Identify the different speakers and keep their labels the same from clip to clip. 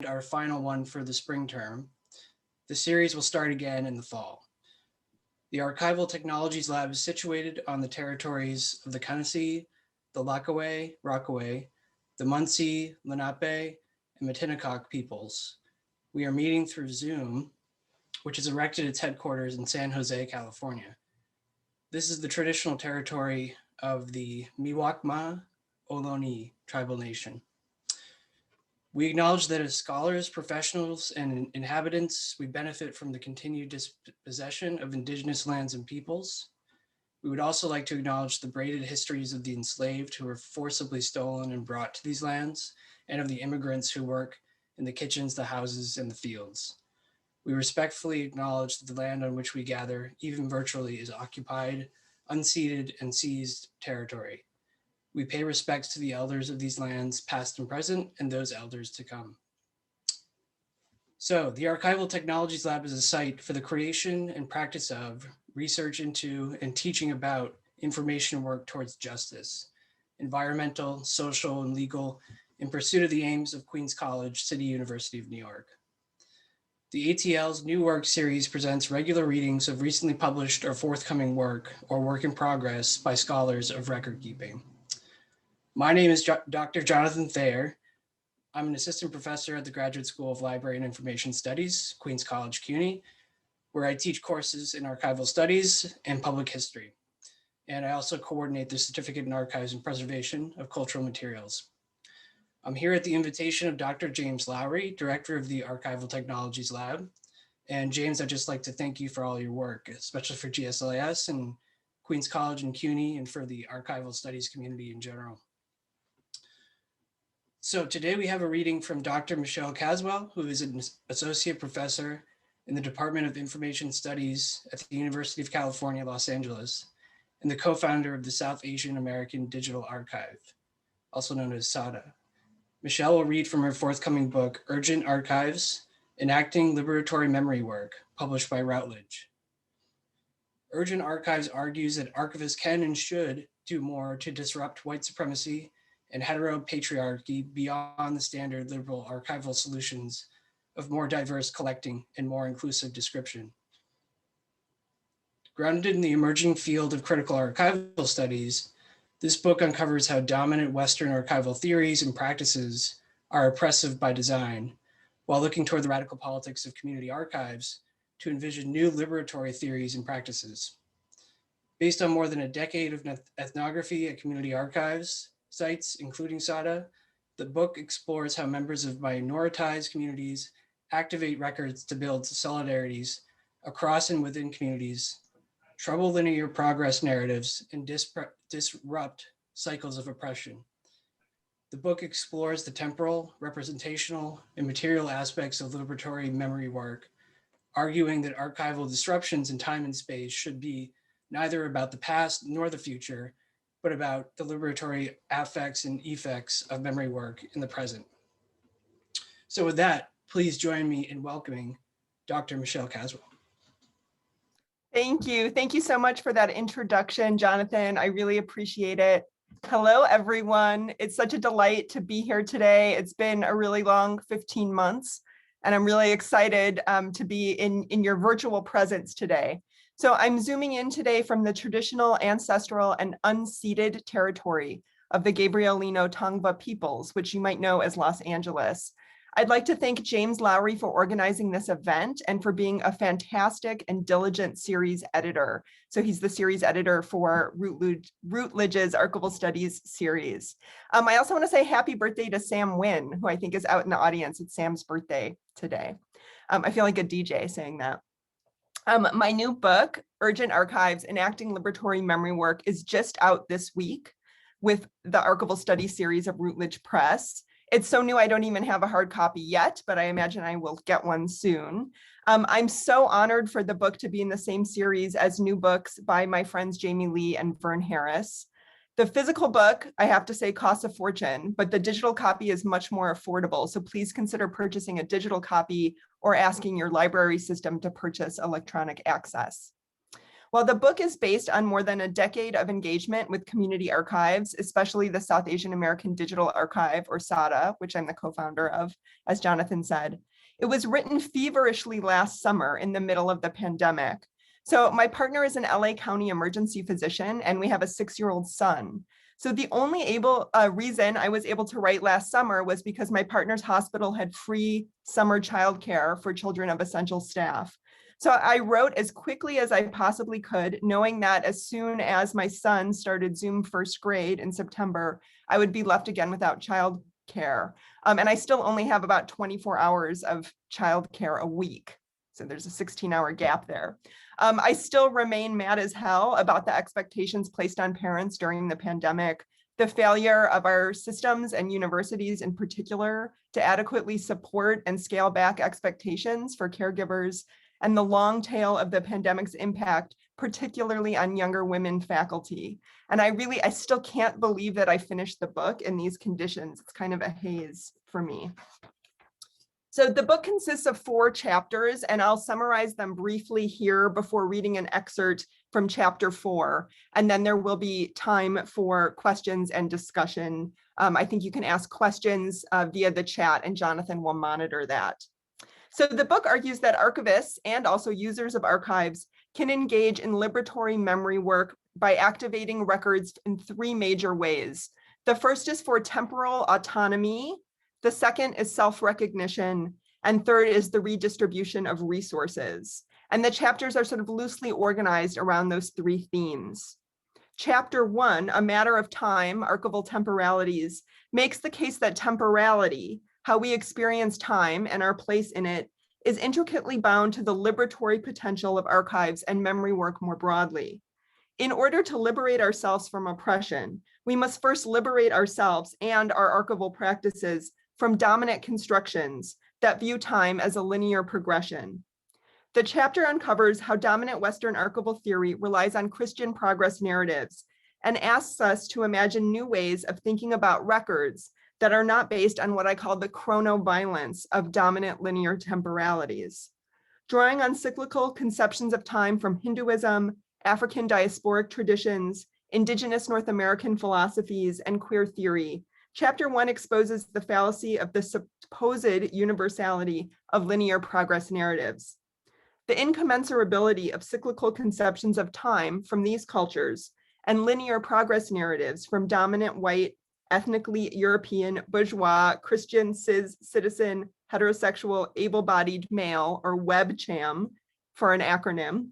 Speaker 1: our final one for the spring term. The series will start again in the fall. The Archival Technologies Lab is situated on the territories of the Kanesee, the Lakaway, Rockaway, the Munsee, Lenape, and Matinacok peoples. We are meeting through Zoom, which has erected its headquarters in San Jose, California. This is the traditional territory of the Miwokma Ohlone tribal nation. We acknowledge that as scholars, professionals, and inhabitants, we benefit from the continued dispossession of indigenous lands and peoples. We would also like to acknowledge the braided histories of the enslaved who were forcibly stolen and brought to these lands, and of the immigrants who work in the kitchens, the houses, and the fields. We respectfully acknowledge that the land on which we gather, even virtually, is occupied, unceded, and seized territory. We pay respects to the elders of these lands, past and present, and those elders to come. So, the Archival Technologies Lab is a site for the creation and practice of, research into, and teaching about information work towards justice, environmental, social, and legal, in pursuit of the aims of Queens College, City University of New York. The ATL's New Work series presents regular readings of recently published or forthcoming work or work in progress by scholars of record keeping. My name is Dr. Jonathan Thayer. I'm an assistant professor at the Graduate School of Library and Information Studies, Queens College, CUNY, where I teach courses in archival studies and public history. And I also coordinate the Certificate in Archives and Preservation of Cultural Materials. I'm here at the invitation of Dr. James Lowry, Director of the Archival Technologies Lab. And James, I'd just like to thank you for all your work, especially for GSLIS and Queens College and CUNY, and for the archival studies community in general. So today we have a reading from Dr. Michelle Caswell, who is an associate professor in the Department of Information Studies at the University of California, Los Angeles, and the co-founder of the South Asian American Digital Archive, also known as SAADA. Michelle will read from her forthcoming book, Urgent Archives, Enacting Liberatory Memory Work, published by Routledge. Urgent Archives argues that archivists can and should do more to disrupt white supremacy and hetero-patriarchy beyond the standard liberal archival solutions of more diverse collecting and more inclusive description. Grounded in the emerging field of critical archival studies, this book uncovers how dominant Western archival theories and practices are oppressive by design, while looking toward the radical politics of community archives to envision new liberatory theories and practices. Based on more than a decade of ethnography at community archives sites, including SAADA, the book explores how members of minoritized communities activate records to build solidarities across and within communities, trouble linear progress narratives, and disrupt cycles of oppression. The book explores the temporal, representational, and material aspects of liberatory memory work, arguing that archival disruptions in time and space should be neither about the past nor the future, but about the liberatory affects and effects of memory work in the present. So with that, please join me in welcoming Dr. Michelle Caswell.
Speaker 2: Thank you. Thank you so much for that introduction, Jonathan. I really appreciate it. Hello, everyone. It's such a delight to be here today. It's been a really long 15 months, and I'm really excited to be in your virtual presence today. So I'm zooming in today from the traditional, ancestral, and unceded territory of the Gabrielino Tongva peoples, which you might know as Los Angeles. I'd like to thank James Lowry for organizing this event and for being a fantastic and diligent series editor. So he's the series editor for Routledge's Archival Studies series. I also want to say happy birthday to Sam Wynn, who I think is out in the audience. It's Sam's birthday today. I feel like a DJ saying that. My new book, Urgent Archives, Enacting Liberatory Memory Work, is just out this week with the Archival Studies series of Routledge Press. It's so new I don't even have a hard copy yet, but I imagine I will get one soon. I'm so honored for the book to be in the same series as new books by my friends Jamie Lee and Vern Harris. The physical book, I have to say, costs a fortune, but the digital copy is much more affordable. So please consider purchasing a digital copy or asking your library system to purchase electronic access. While the book is based on more than a decade of engagement with community archives, especially the South Asian American Digital Archive, or SAADA, which I'm the co-founder of, as Jonathan said, it was written feverishly last summer in the middle of the pandemic. So my partner is an LA County emergency physician, and we have a 6-year-old son. So the only reason I was able to write last summer was because my partner's hospital had free summer childcare for children of essential staff. So I wrote as quickly as I possibly could, knowing that as soon as my son started Zoom first grade in September, I would be left again without childcare. And I still only have about 24 hours of childcare a week. So there's a 16-hour gap there. I still remain mad as hell about the expectations placed on parents during the pandemic, the failure of our systems and universities in particular to adequately support and scale back expectations for caregivers, and the long tail of the pandemic's impact, particularly on younger women faculty. And I still can't believe that I finished the book in these conditions. It's kind of a haze for me. So the book consists of 4 chapters, and I'll summarize them briefly here before reading an excerpt from chapter 4. And then there will be time for questions and discussion. I think you can ask questions via the chat, and Jonathan will monitor that. So the book argues that archivists and also users of archives can engage in liberatory memory work by activating records in 3 major ways. The first is for temporal autonomy. The second is self-recognition, and third is the redistribution of resources. And the chapters are sort of loosely organized around those 3 themes. Chapter 1, A Matter of Time, Archival Temporalities, makes the case that temporality, how we experience time and our place in it, is intricately bound to the liberatory potential of archives and memory work more broadly. In order to liberate ourselves from oppression, we must first liberate ourselves and our archival practices from dominant constructions that view time as a linear progression. The chapter uncovers how dominant Western archival theory relies on Christian progress narratives and asks us to imagine new ways of thinking about records that are not based on what I call the chronoviolence of dominant linear temporalities. Drawing on cyclical conceptions of time from Hinduism, African diasporic traditions, indigenous North American philosophies, and queer theory, Chapter 1 exposes the fallacy of the supposed universality of linear progress narratives. The incommensurability of cyclical conceptions of time from these cultures and linear progress narratives from dominant white, ethnically European, bourgeois, Christian, cis, citizen, heterosexual, able-bodied male, or WebCham for an acronym,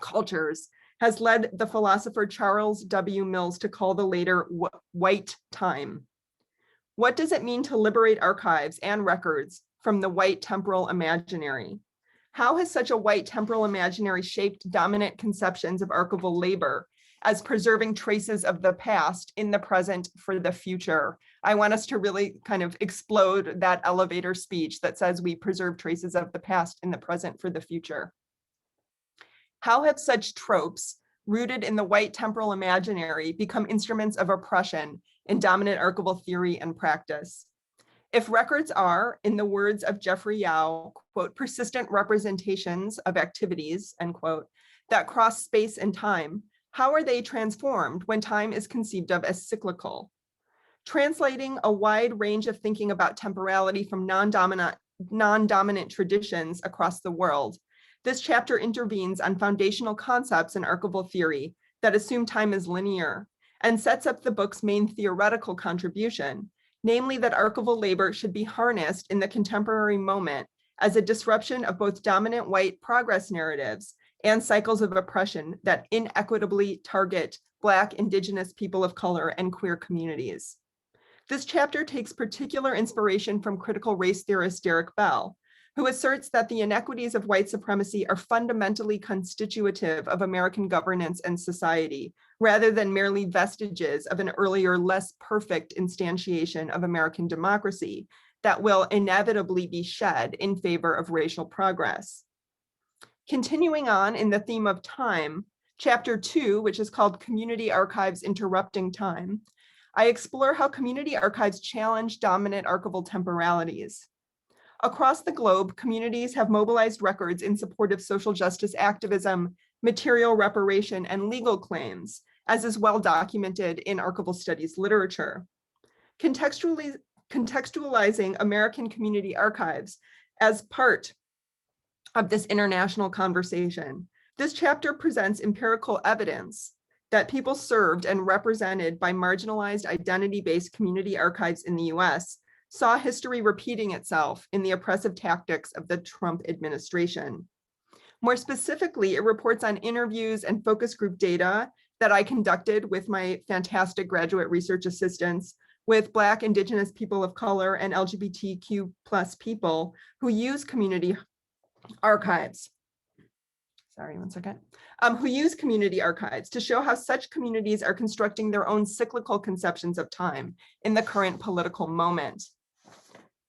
Speaker 2: cultures, has led the philosopher Charles W. Mills to call the later white time. What does it mean to liberate archives and records from the white temporal imaginary? How has such a white temporal imaginary shaped dominant conceptions of archival labor as preserving traces of the past in the present for the future? I want us to really kind of explode that elevator speech that says we preserve traces of the past in the present for the future. How have such tropes rooted in the white temporal imaginary become instruments of oppression in dominant archival theory and practice? If records are, in the words of Jeffrey Yao, quote, persistent representations of activities, end quote, that cross space and time, how are they transformed when time is conceived of as cyclical? Translating a wide range of thinking about temporality from non-dominant traditions across the world, this chapter intervenes on foundational concepts in archival theory that assume time is linear and sets up the book's main theoretical contribution, namely that archival labor should be harnessed in the contemporary moment as a disruption of both dominant white progress narratives and cycles of oppression that inequitably target Black, Indigenous, people of color, and queer communities. This chapter takes particular inspiration from critical race theorist Derek Bell, who asserts that the inequities of white supremacy are fundamentally constitutive of American governance and society, rather than merely vestiges of an earlier, less perfect instantiation of American democracy that will inevitably be shed in favor of racial progress. Continuing on in the theme of time, chapter 2, which is called Community Archives Interrupting Time, I explore how community archives challenge dominant archival temporalities. Across the globe, communities have mobilized records in support of social justice activism, material reparation, and legal claims, as is well documented in archival studies literature. Contextualizing American community archives as part of this international conversation. This chapter presents empirical evidence that people served and represented by marginalized identity-based community archives in the US saw history repeating itself in the oppressive tactics of the Trump administration. More specifically, it reports on interviews and focus group data that I conducted with my fantastic graduate research assistants with Black, Indigenous people of color, and LGBTQ+ people who use community archives. Sorry, one second. Who use community archives to show how such communities are constructing their own cyclical conceptions of time in the current political moment.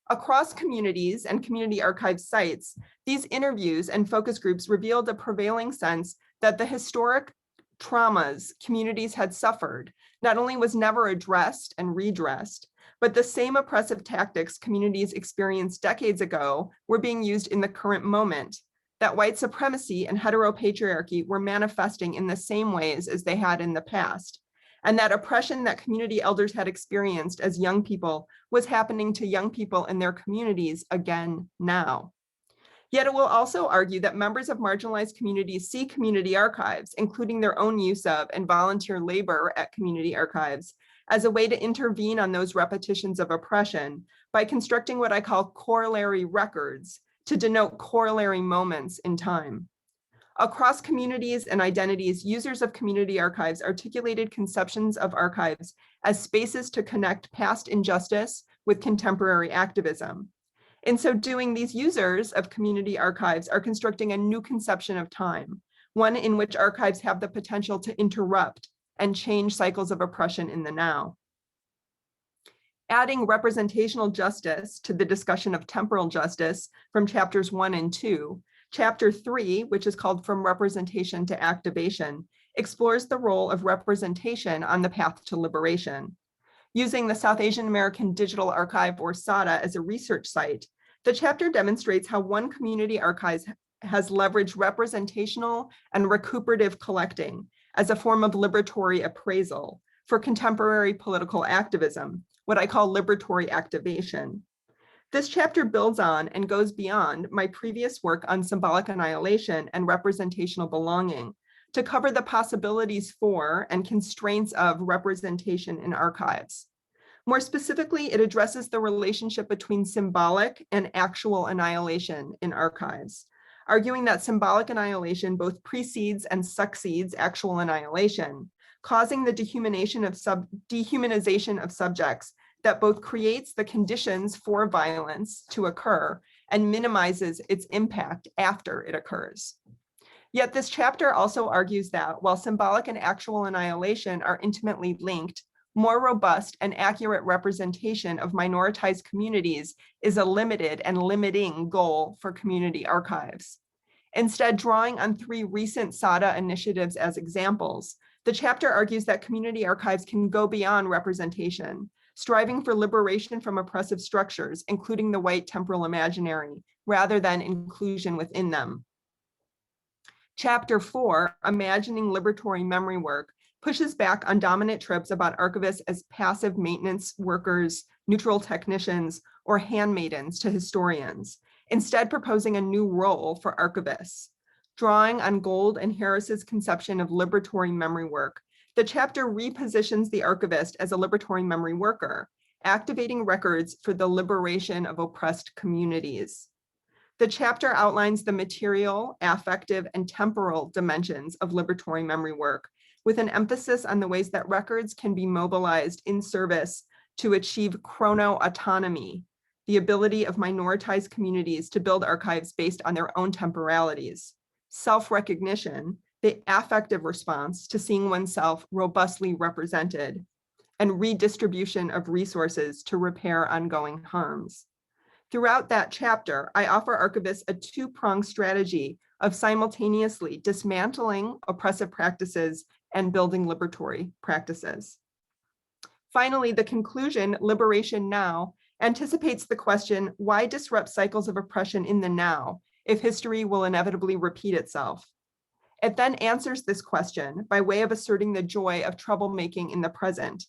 Speaker 2: Across communities and community archive sites, these interviews and focus groups revealed a prevailing sense that the historic traumas communities had suffered not only was never addressed and redressed, but the same oppressive tactics communities experienced decades ago were being used in the current moment, that white supremacy and hetero-patriarchy were manifesting in the same ways as they had in the past, and that oppression that community elders had experienced as young people was happening to young people in their communities again now. Yet it will also argue that members of marginalized communities see community archives, including their own use of and volunteer labor at community archives, as a way to intervene on those repetitions of oppression by constructing what I call corollary records to denote corollary moments in time. Across communities and identities, users of community archives articulated conceptions of archives as spaces to connect past injustice with contemporary activism. In so doing, these users of community archives are constructing a new conception of time, one in which archives have the potential to interrupt and change cycles of oppression in the now. Adding representational justice to the discussion of temporal justice from chapters 1 and 2, chapter 3, which is called From Representation to Activation, explores the role of representation on the path to liberation. Using the South Asian American Digital Archive, or SAADA, as a research site, the chapter demonstrates how one community archive has leveraged representational and recuperative collecting as a form of liberatory appraisal for contemporary political activism, what I call liberatory activation. This chapter builds on and goes beyond my previous work on symbolic annihilation and representational belonging to cover the possibilities for and constraints of representation in archives. More specifically, it addresses the relationship between symbolic and actual annihilation in archives, arguing that symbolic annihilation both precedes and succeeds actual annihilation, causing the dehumanization of subjects that both creates the conditions for violence to occur and minimizes its impact after it occurs. Yet this chapter also argues that while symbolic and actual annihilation are intimately linked, more robust and accurate representation of minoritized communities is a limited and limiting goal for community archives. Instead, drawing on 3 recent SAADA initiatives as examples, the chapter argues that community archives can go beyond representation, striving for liberation from oppressive structures, including the white temporal imaginary, rather than inclusion within them. Chapter 4, Imagining Liberatory Memory Work, pushes back on dominant tropes about archivists as passive maintenance workers, neutral technicians, or handmaidens to historians, instead proposing a new role for archivists. Drawing on Gold and Harris's conception of liberatory memory work, the chapter repositions the archivist as a liberatory memory worker, activating records for the liberation of oppressed communities. The chapter outlines the material, affective, and temporal dimensions of liberatory memory work, with an emphasis on the ways that records can be mobilized in service to achieve chrono-autonomy, the ability of minoritized communities to build archives based on their own temporalities, self-recognition, the affective response to seeing oneself robustly represented, and redistribution of resources to repair ongoing harms. Throughout that chapter, I offer archivists a 2-pronged strategy of simultaneously dismantling oppressive practices and building liberatory practices. Finally, the conclusion, Liberation Now, anticipates the question, why disrupt cycles of oppression in the now if history will inevitably repeat itself? It then answers this question by way of asserting the joy of troublemaking in the present.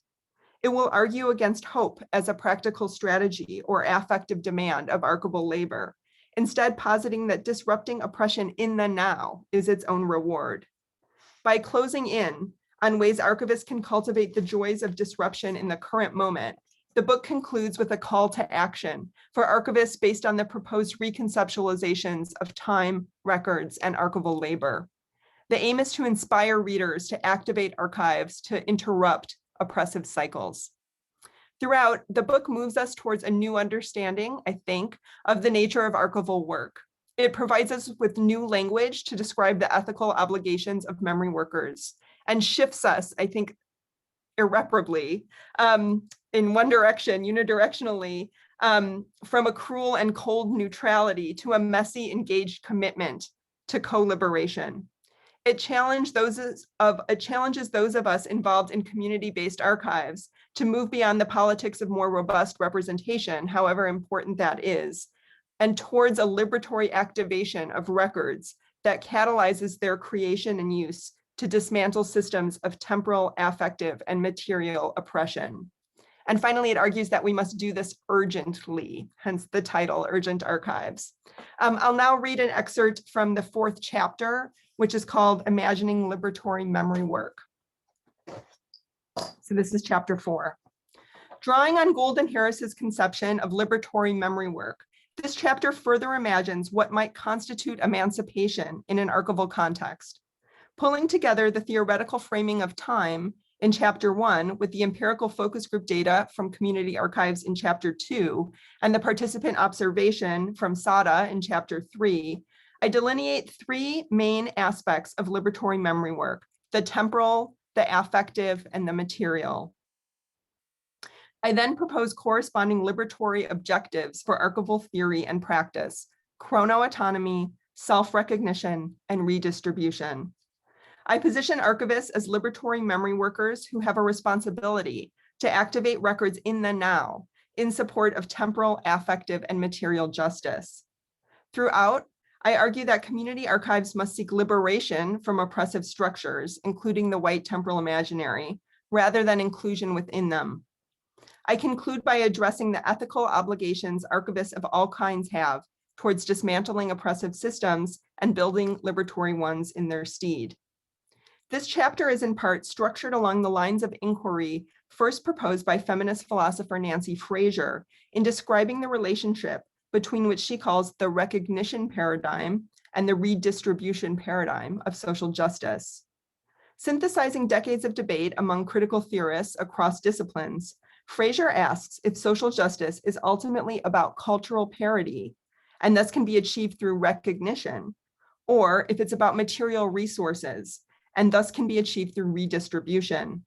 Speaker 2: It will argue against hope as a practical strategy or affective demand of archival labor, instead positing that disrupting oppression in the now is its own reward. By closing in on ways archivists can cultivate the joys of disruption in the current moment, the book concludes with a call to action for archivists based on the proposed reconceptualizations of time, records, and archival labor. The aim is to inspire readers to activate archives to interrupt oppressive cycles. Throughout, the book moves us towards a new understanding, I think, of the nature of archival work. It provides us with new language to describe the ethical obligations of memory workers and shifts us, I think, irreparably in one direction, unidirectionally, from a cruel and cold neutrality to a messy, engaged commitment to co-liberation. It challenges those of us involved in community-based archives to move beyond the politics of more robust representation, however important that is, and towards a liberatory activation of records that catalyzes their creation and use to dismantle systems of temporal, affective, and material oppression. And finally, it argues that we must do this urgently, hence the title, Urgent Archives. I'll now read an excerpt from the 4th chapter, which is called Imagining Liberatory Memory Work. So this is chapter 4. Drawing on Gould and Harris's conception of liberatory memory work, this chapter further imagines what might constitute emancipation in an archival context. Pulling together the theoretical framing of time in chapter 1 with the empirical focus group data from community archives in chapter 2 and the participant observation from SAADA in chapter 3, I delineate 3 main aspects of liberatory memory work: the temporal, the affective, and the material. I then propose corresponding liberatory objectives for archival theory and practice: chrono-autonomy, self-recognition, and redistribution. I position archivists as liberatory memory workers who have a responsibility to activate records in the now in support of temporal, affective, and material justice. Throughout, I argue that community archives must seek liberation from oppressive structures, including the white temporal imaginary, rather than inclusion within them. I conclude by addressing the ethical obligations archivists of all kinds have towards dismantling oppressive systems and building liberatory ones in their stead. This chapter is in part structured along the lines of inquiry first proposed by feminist philosopher Nancy Fraser in describing the relationship between which she calls the recognition paradigm and the redistribution paradigm of social justice. Synthesizing decades of debate among critical theorists across disciplines, Fraser asks if social justice is ultimately about cultural parity and thus can be achieved through recognition, or if it's about material resources and thus can be achieved through redistribution.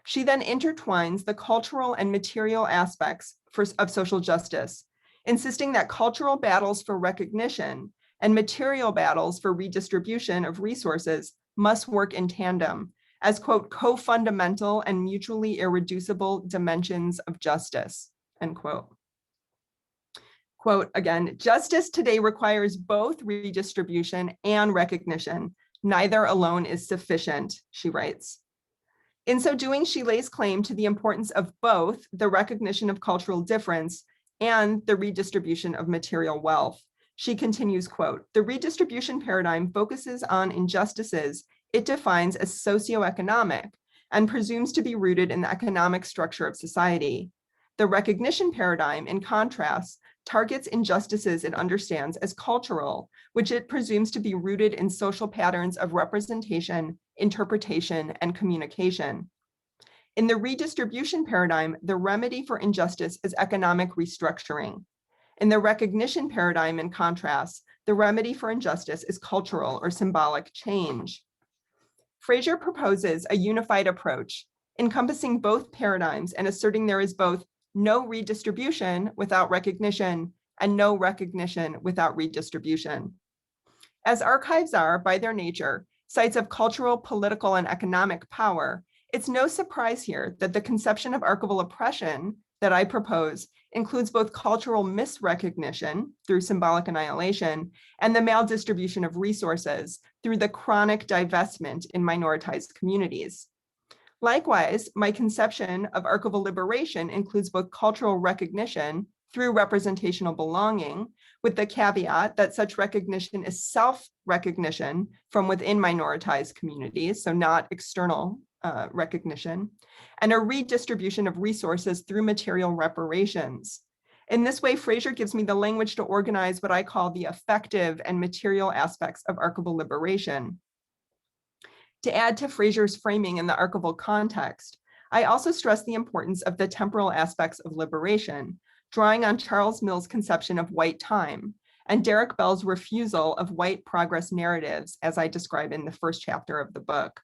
Speaker 2: She then intertwines the cultural and material aspects of social justice, insisting that cultural battles for recognition and material battles for redistribution of resources must work in tandem as, quote, co-fundamental and mutually irreducible dimensions of justice, end quote. Quote again, justice today requires both redistribution and recognition. Neither alone is sufficient, she writes. In so doing, she lays claim to the importance of both the recognition of cultural difference and the redistribution of material wealth. She continues, quote, the redistribution paradigm focuses on injustices it defines as socioeconomic and presumes to be rooted in the economic structure of society. The recognition paradigm, in contrast, targets injustices it understands as cultural, which it presumes to be rooted in social patterns of representation, interpretation, and communication. In the redistribution paradigm, the remedy for injustice is economic restructuring. In the recognition paradigm, in contrast, the remedy for injustice is cultural or symbolic change. Fraser proposes a unified approach, encompassing both paradigms and asserting there is both no redistribution without recognition and no recognition without redistribution. As archives are, by their nature, sites of cultural, political, and economic power, it's no surprise here that the conception of archival oppression that I propose includes both cultural misrecognition through symbolic annihilation and the maldistribution of resources through the chronic divestment in minoritized communities. Likewise, my conception of archival liberation includes both cultural recognition through representational belonging, with the caveat that such recognition is self-recognition from within minoritized communities, so not external recognition, and a redistribution of resources through material reparations. In this way, Fraser gives me the language to organize what I call the affective and material aspects of archival liberation. To add to Fraser's framing in the archival context, I also stress the importance of the temporal aspects of liberation, drawing on Charles Mill's conception of white time and Derek Bell's refusal of white progress narratives, as I describe in the first chapter of the book.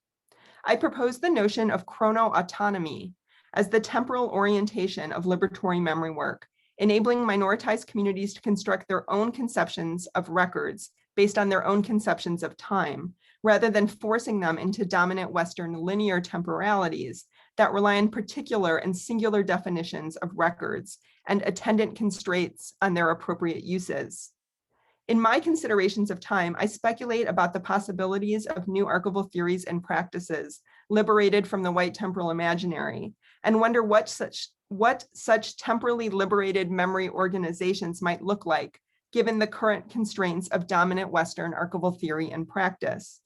Speaker 2: I propose the notion of chrono-autonomy as the temporal orientation of liberatory memory work, enabling minoritized communities to construct their own conceptions of records based on their own conceptions of time, rather than forcing them into dominant Western linear temporalities that rely on particular and singular definitions of records and attendant constraints on their appropriate uses. In my considerations of time, I speculate about the possibilities of new archival theories and practices liberated from the white temporal imaginary, and wonder what such temporally liberated memory organizations might look like, given the current constraints of dominant Western archival theory and practice.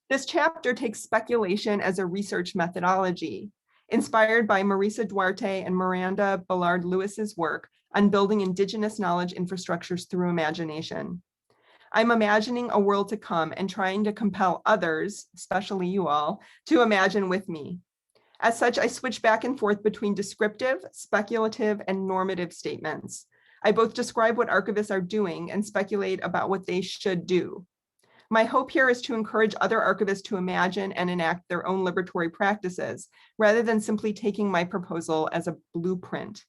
Speaker 2: This chapter takes speculation as a research methodology, inspired by Marisa Duarte and Miranda Ballard Lewis's work on building indigenous knowledge infrastructures through imagination. I'm imagining a world to come and trying to compel others, especially you all, to imagine with me. As such, I switch back and forth between descriptive, speculative, and normative statements. I both describe what archivists are doing and speculate about what they should do. My hope here is to encourage other archivists to imagine and enact their own liberatory practices, rather than simply taking my proposal as a blueprint.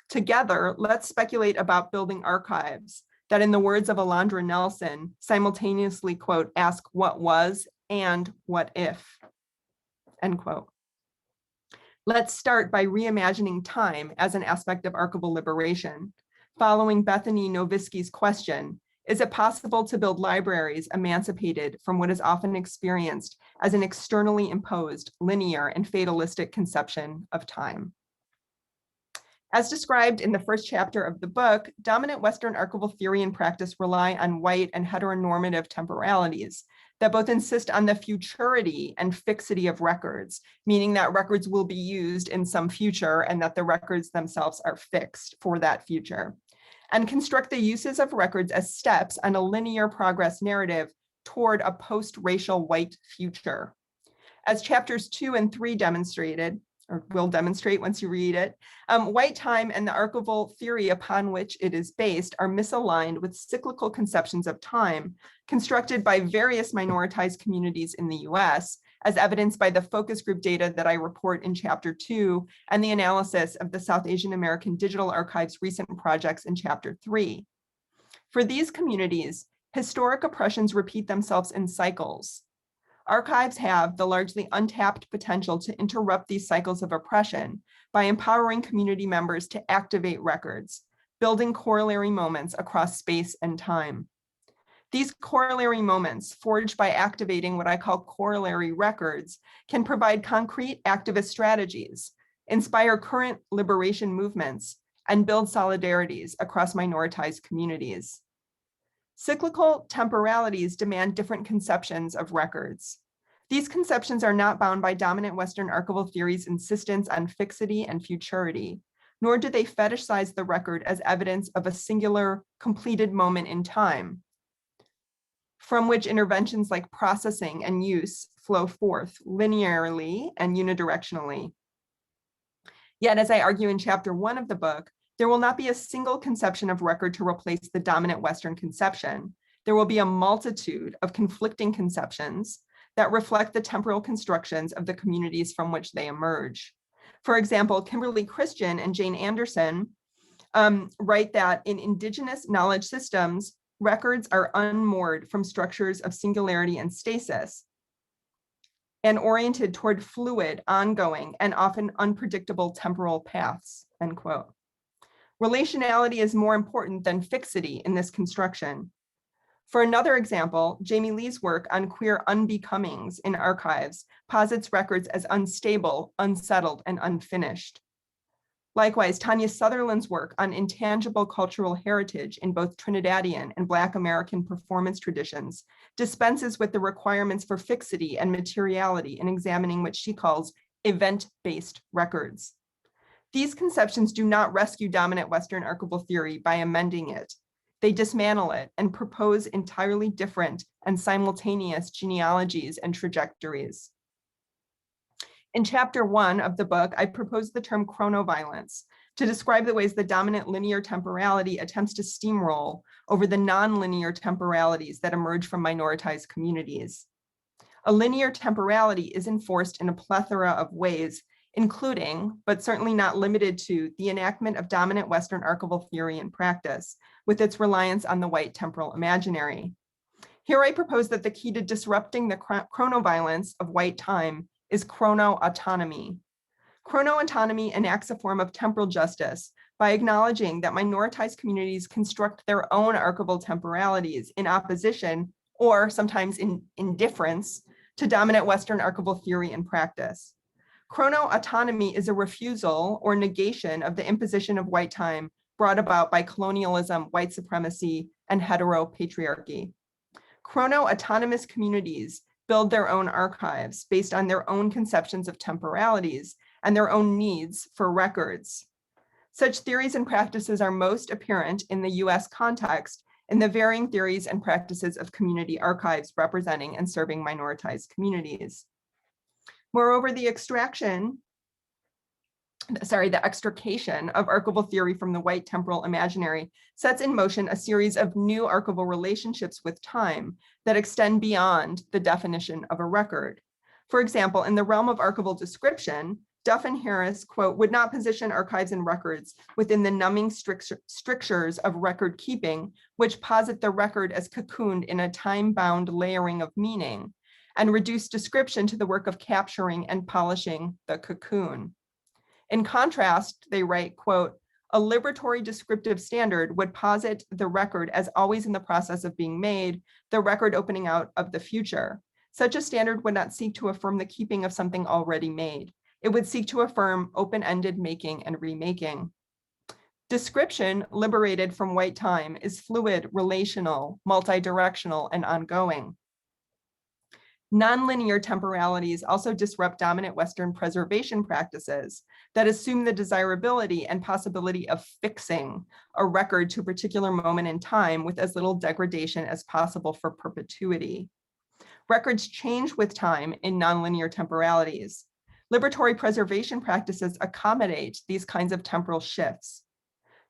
Speaker 2: Together, let's speculate about building archives that, in the words of Alondra Nelson, simultaneously, quote, ask what was and what if, end quote. Let's start by reimagining time as an aspect of archival liberation. Following Bethany Novisky's question, is it possible to build libraries emancipated from what is often experienced as an externally imposed, linear, and fatalistic conception of time? As described in the first chapter of the book, dominant Western archival theory and practice rely on white and heteronormative temporalities that both insist on the futurity and fixity of records, meaning that records will be used in some future and that the records themselves are fixed for that future, and construct the uses of records as steps on a linear progress narrative toward a post-racial white future. As chapters 2 and 3 demonstrated, or will demonstrate once you read it, white time and the archival theory upon which it is based are misaligned with cyclical conceptions of time constructed by various minoritized communities in the US, as evidenced by the focus group data that I report in chapter 2 and the analysis of the South Asian American Digital Archive's recent projects in chapter 3. For these communities, historic oppressions repeat themselves in cycles. Archives have the largely untapped potential to interrupt these cycles of oppression by empowering community members to activate records, building corollary moments across space and time. These corollary moments, forged by activating what I call corollary records, can provide concrete activist strategies, inspire current liberation movements, and build solidarities across minoritized communities. Cyclical temporalities demand different conceptions of records. These conceptions are not bound by dominant Western archival theory's insistence on fixity and futurity, nor do they fetishize the record as evidence of a singular, completed moment in time, from which interventions like processing and use flow forth linearly and unidirectionally. Yet, as I argue in chapter 1 of the book, there will not be a single conception of record to replace the dominant Western conception. There will be a multitude of conflicting conceptions that reflect the temporal constructions of the communities from which they emerge. For example, Kimberly Christian and Jane Anderson write that in indigenous knowledge systems, records are unmoored from structures of singularity and stasis and oriented toward fluid, ongoing, and often unpredictable temporal paths, end quote. Relationality is more important than fixity in this construction. For another example, Jamie Lee's work on queer unbecomings in archives posits records as unstable, unsettled, and unfinished. Likewise, Tanya Sutherland's work on intangible cultural heritage in both Trinidadian and Black American performance traditions dispenses with the requirements for fixity and materiality in examining what she calls event-based records. These conceptions do not rescue dominant Western archival theory by amending it. They dismantle it and propose entirely different and simultaneous genealogies and trajectories. In chapter 1 of the book, I propose the term chronoviolence to describe the ways the dominant linear temporality attempts to steamroll over the non-linear temporalities that emerge from minoritized communities. A linear temporality is enforced in a plethora of ways, including, but certainly not limited to, the enactment of dominant Western archival theory and practice, with its reliance on the white temporal imaginary. Here I propose that the key to disrupting the chronoviolence of white time is chrono-autonomy. Chrono-autonomy enacts a form of temporal justice by acknowledging that minoritized communities construct their own archival temporalities in opposition, or sometimes in indifference, to dominant Western archival theory and practice. Chrono-autonomy is a refusal or negation of the imposition of white time brought about by colonialism, white supremacy, and hetero-patriarchy. Chrono-autonomous communities build their own archives based on their own conceptions of temporalities and their own needs for records. Such theories and practices are most apparent in the US context in the varying theories and practices of community archives representing and serving minoritized communities. Moreover, the extraction of archival theory from the white temporal imaginary sets in motion a series of new archival relationships with time that extend beyond the definition of a record. For example, in the realm of archival description, Duff and Harris, quote, would not position archives and records within the numbing strictures of record keeping, which posit the record as cocooned in a time-bound layering of meaning, and reduce description to the work of capturing and polishing the cocoon. In contrast, they write, quote, a liberatory descriptive standard would posit the record as always in the process of being made, the record opening out of the future. Such a standard would not seek to affirm the keeping of something already made. It would seek to affirm open-ended making and remaking. Description, liberated from white time, is fluid, relational, multi-directional, and ongoing. Nonlinear temporalities also disrupt dominant Western preservation practices that assume the desirability and possibility of fixing a record to a particular moment in time with as little degradation as possible for perpetuity. Records change with time in nonlinear temporalities. Liberatory preservation practices accommodate these kinds of temporal shifts.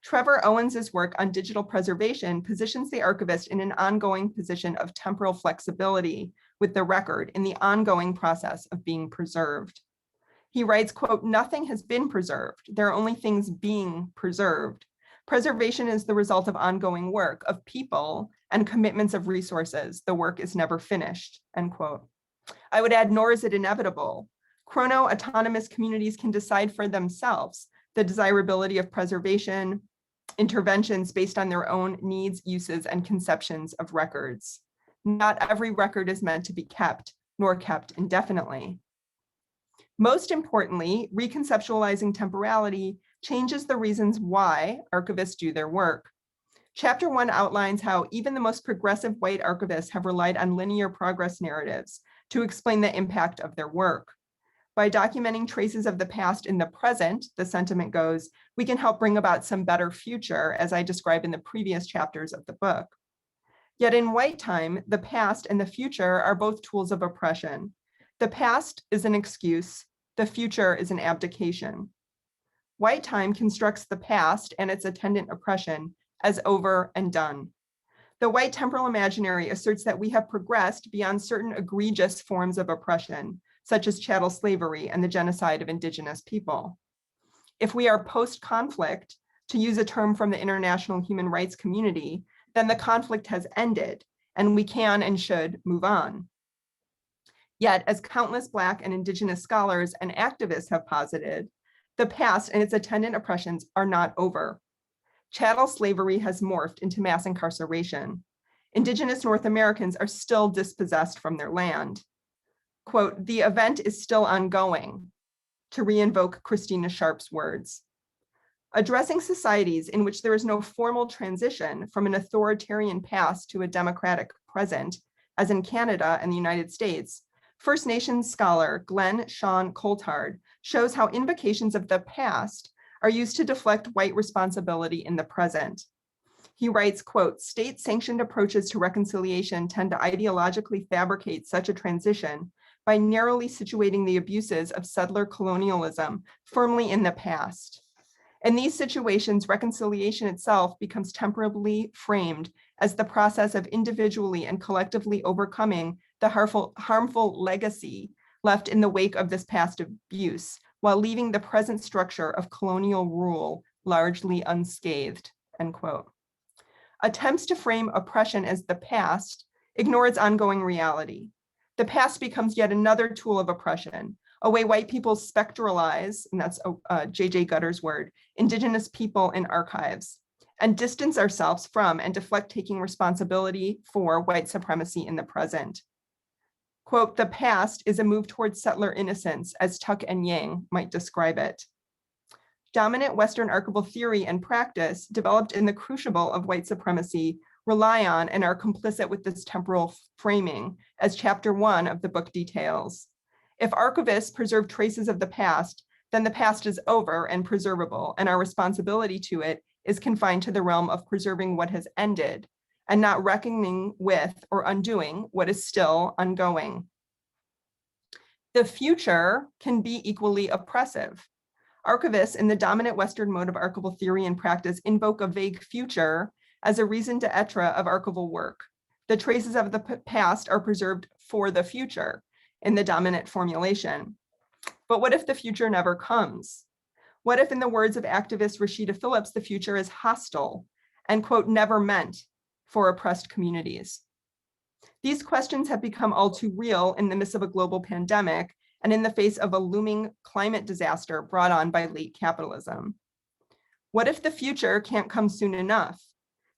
Speaker 2: Trevor Owens's work on digital preservation positions the archivist in an ongoing position of temporal flexibility with the record in the ongoing process of being preserved. He writes, quote, nothing has been preserved. There are only things being preserved. Preservation is the result of ongoing work of people and commitments of resources. The work is never finished, end quote. I would add, nor is it inevitable. Chrono-autonomous communities can decide for themselves the desirability of preservation, interventions based on their own needs, uses, and conceptions of records. Not every record is meant to be kept, nor kept indefinitely. Most importantly, reconceptualizing temporality changes the reasons why archivists do their work. Chapter 1 outlines how even the most progressive white archivists have relied on linear progress narratives to explain the impact of their work. By documenting traces of the past in the present, the sentiment goes, we can help bring about some better future, as I described in the previous chapters of the book. Yet in white time, the past and the future are both tools of oppression. The past is an excuse, the future is an abdication. White time constructs the past and its attendant oppression as over and done. The white temporal imaginary asserts that we have progressed beyond certain egregious forms of oppression, such as chattel slavery and the genocide of indigenous people. If we are post-conflict, to use a term from the international human rights community, then the conflict has ended and we can and should move on. Yet, as countless Black and Indigenous scholars and activists have posited, the past and its attendant oppressions are not over. Chattel slavery has morphed into mass incarceration. Indigenous North Americans are still dispossessed from their land. Quote, the event is still ongoing, to reinvoke Christina Sharp's words. Addressing societies in which there is no formal transition from an authoritarian past to a democratic present, as in Canada and the United States, First Nations scholar Glenn Sean Coulthard shows how invocations of the past are used to deflect white responsibility in the present. He writes, quote, state-sanctioned approaches to reconciliation tend to ideologically fabricate such a transition by narrowly situating the abuses of settler colonialism firmly in the past. In these situations, reconciliation itself becomes temporally framed as the process of individually and collectively overcoming the harmful legacy left in the wake of this past abuse, while leaving the present structure of colonial rule largely unscathed, end quote. Attempts to frame oppression as the past ignore its ongoing reality. The past becomes yet another tool of oppression, a way white people spectralize, and that's J.J. Gutter's word, Indigenous people in archives, and distance ourselves from and deflect taking responsibility for white supremacy in the present. Quote, the past is a move towards settler innocence, as Tuck and Yang might describe it. Dominant Western archival theory and practice developed in the crucible of white supremacy rely on and are complicit with this temporal framing, as chapter 1 of the book details. If archivists preserve traces of the past, then the past is over and preservable, and our responsibility to it is confined to the realm of preserving what has ended and not reckoning with or undoing what is still ongoing. The future can be equally oppressive. Archivists in the dominant Western mode of archival theory and practice invoke a vague future as a raison d'etre of archival work. The traces of the past are preserved for the future in the dominant formulation. But what if the future never comes? What if, in the words of activist Rashida Phillips, the future is hostile and, quote, never meant for oppressed communities? These questions have become all too real in the midst of a global pandemic and in the face of a looming climate disaster brought on by late capitalism. What if the future can't come soon enough?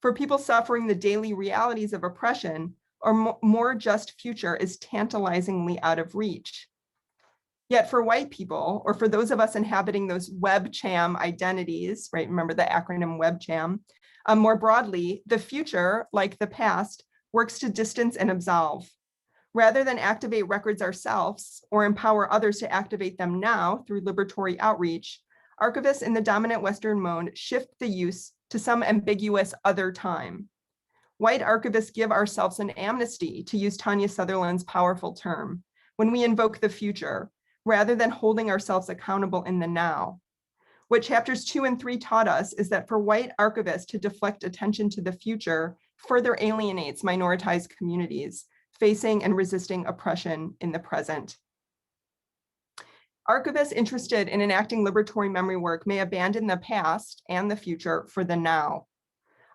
Speaker 2: For people suffering the daily realities of oppression, a more just future is tantalizingly out of reach. Yet for white people, or for those of us inhabiting those WebCham identities, right? Remember the acronym WebCham, more broadly, the future, like the past, works to distance and absolve. Rather than activate records ourselves or empower others to activate them now through liberatory outreach, archivists in the dominant Western mode shift the use to some ambiguous other time. White archivists give ourselves an amnesty, to use Tanya Sutherland's powerful term, when we invoke the future, rather than holding ourselves accountable in the now. What chapters 2 and 3 taught us is that for white archivists to deflect attention to the future further alienates minoritized communities facing and resisting oppression in the present. Archivists interested in enacting liberatory memory work may abandon the past and the future for the now.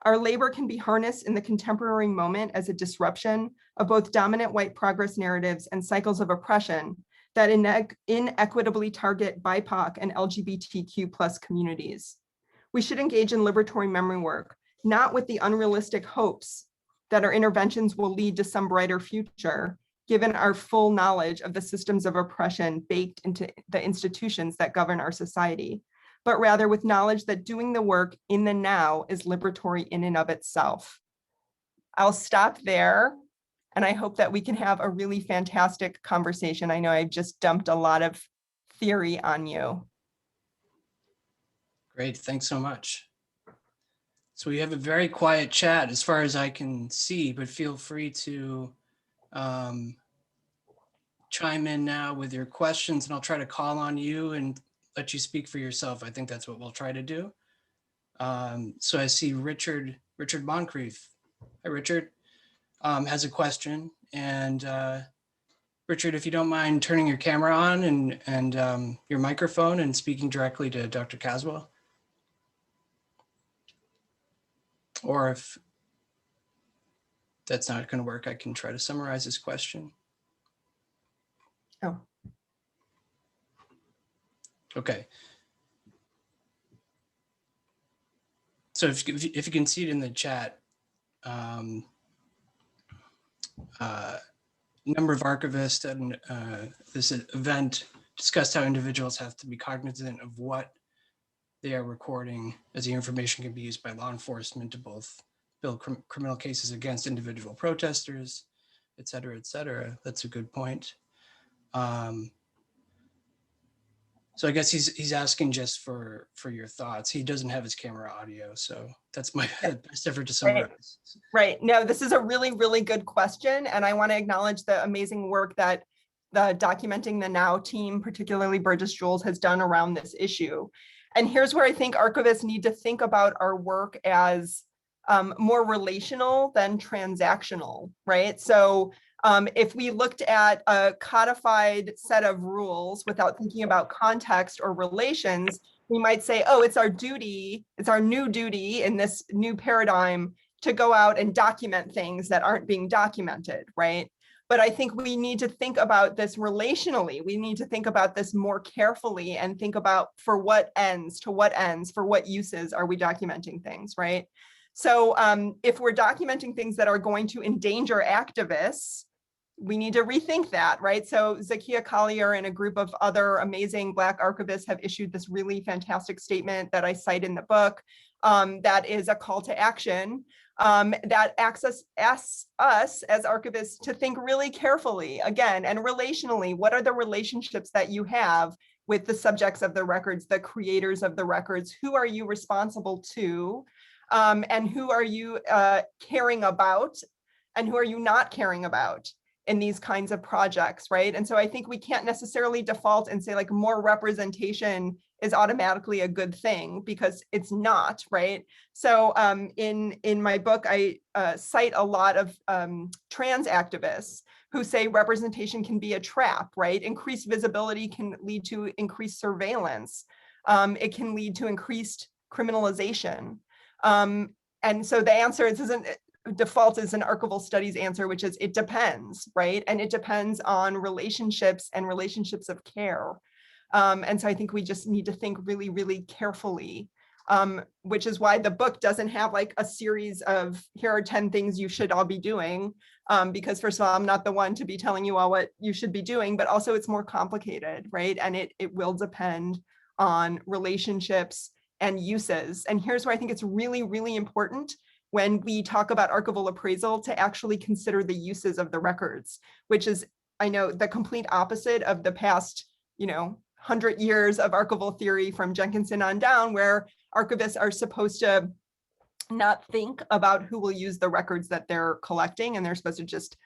Speaker 2: Our labor can be harnessed in the contemporary moment as a disruption of both dominant white progress narratives and cycles of oppression that inequitably target BIPOC and LGBTQ+ communities. We should engage in liberatory memory work, not with the unrealistic hopes that our interventions will lead to some brighter future, given our full knowledge of the systems of oppression baked into the institutions that govern our society, but rather with knowledge that doing the work in the now is liberatory in and of itself. I'll stop there, and I hope that we can have a really fantastic conversation. I know I've just dumped a lot of theory on you.
Speaker 1: Great, thanks so much. So we have a very quiet chat as far as I can see, but feel free to chime in now with your questions, and I'll try to call on you and let you speak for yourself. I think that's what we'll try to do. So I see Richard Moncrief. Hi, Richard, has a question. And Richard, if you don't mind turning your camera on and your microphone and speaking directly to Dr. Caswell. Or if that's not going to work, I can try to summarize his question.
Speaker 2: Oh.
Speaker 1: Okay. So if you can see it in the chat, number of archivists and this event discussed how individuals have to be cognizant of what they are recording, as the information can be used by law enforcement to both build criminal cases against individual protesters, et cetera, et cetera. That's a good point. So I guess he's asking just for your thoughts. He doesn't have his camera audio, so that's my best effort to summarize.
Speaker 2: Right. No, this is a really, really good question. And I want to acknowledge the amazing work that the Documenting the Now team, particularly Burgess Jules, has done around this issue. And here's where I think archivists need to think about our work as more relational than transactional, right? So if we looked at a codified set of rules without thinking about context or relations, we might say, oh, it's our duty, it's our new duty in this new paradigm to go out and document things that aren't being documented, right? But I think we need to think about this relationally. We need to think about this more carefully and think about for what ends, to what ends, for what uses are we documenting things, right? So if we're documenting things that are going to endanger activists, we need to rethink that, right? So Zakiya Collier and a group of other amazing Black archivists have issued this really fantastic statement that I cite in the book that is a call to action that asks us as archivists to think really carefully, again, and relationally, what are the relationships that you have with the subjects of the records, the creators of the records? Who are you responsible to? And who are you caring about? And who are you not caring about in these kinds of projects, right? And so I think we can't necessarily default and say like more representation is automatically a good thing, because it's not, right? So in my book, I cite a lot of trans activists who say representation can be a trap, right? Increased visibility can lead to increased surveillance. It can lead to increased criminalization. And so the answer isn't, default is an archival studies answer, which is it depends, right? And it depends on relationships and relationships of care. And so I think we just need to think really, really carefully, which is why the book doesn't have like a series of here are 10 things you should all be doing. Because first of all, I'm not the one to be telling you all what you should be doing, but also it's more complicated, right? And it will depend on relationships and uses. And here's where I think it's really, really important when we talk about archival appraisal to actually consider the uses of the records, which is, I know, the complete opposite of the past, 100 years of archival theory from Jenkinson on down, where archivists are supposed to not think about who will use the records that they're collecting, and they're supposed to just,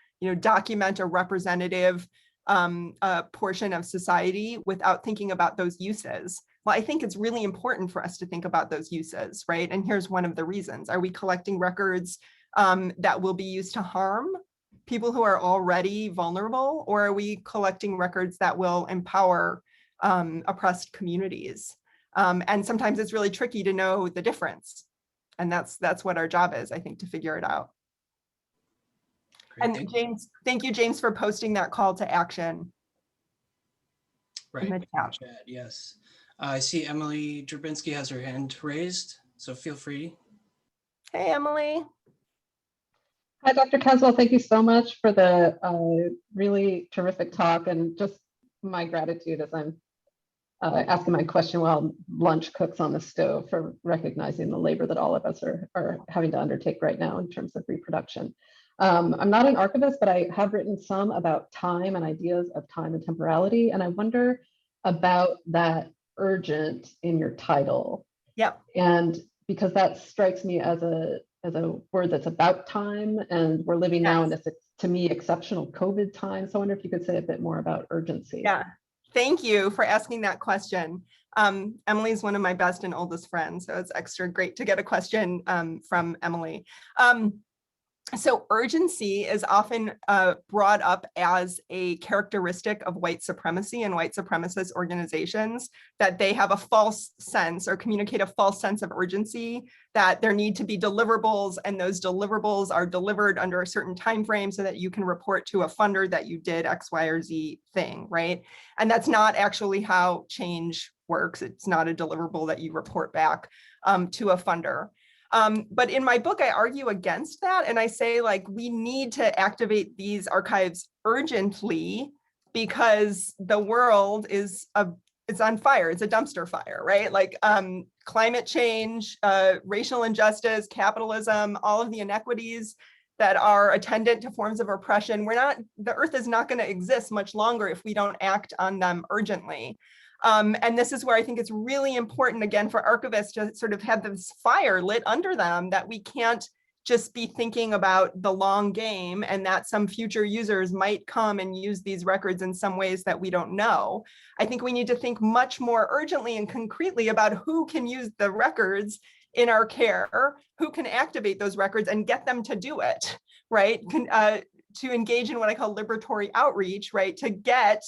Speaker 2: document a representative portion of society without thinking about those uses. Well, I think it's really important for us to think about those uses, right? And here's one of the reasons. Are we collecting records that will be used to harm people who are already vulnerable, or are we collecting records that will empower oppressed communities? And sometimes it's really tricky to know the difference. And that's what our job is, I think, to figure it out. Great, and James, thank you, James, for posting that call to action.
Speaker 1: Right, in the chat. Yes. I see Emily Drabinski has her hand raised, so feel free.
Speaker 2: Hey, Emily.
Speaker 3: Hi, Dr. Caswell. Thank you so much for the really terrific talk, and just my gratitude as I'm asking my question while lunch cooks on the stove, for recognizing the labor that all of us are having to undertake right now in terms of reproduction. I'm not an archivist, but I have written some about time and ideas of time and temporality, and I wonder about that urgent in your title.
Speaker 2: Yep.
Speaker 3: And because that strikes me as a word that's about time, and we're living now in this, to me, exceptional COVID time. So I wonder if you could say a bit more about urgency.
Speaker 2: Yeah, thank you for asking that question. Emily's one of my best and oldest friends, so it's extra great to get a question from Emily. So urgency is often brought up as a characteristic of white supremacy and white supremacist organizations, that they have a false sense or communicate a false sense of urgency, that there need to be deliverables, and those deliverables are delivered under a certain time frame so that you can report to a funder that you did X, Y, or Z thing, right? And that's not actually how change works. It's not a deliverable that you report back to a funder. But in my book, I argue against that. And I say, like, we need to activate these archives urgently because the world is it's on fire. It's a dumpster fire, right? Like climate change, racial injustice, capitalism, all of the inequities that are attendant to forms of oppression. The earth is not going to exist much longer if we don't act on them urgently. And this is where I think it's really important, again, for archivists to sort of have this fire lit under them, that we can't just be thinking about the long game and that some future users might come and use these records in some ways that we don't know. I think we need to think much more urgently and concretely about who can use the records in our care, who can activate those records and get them to do it, right? To engage in what I call liberatory outreach, right? To get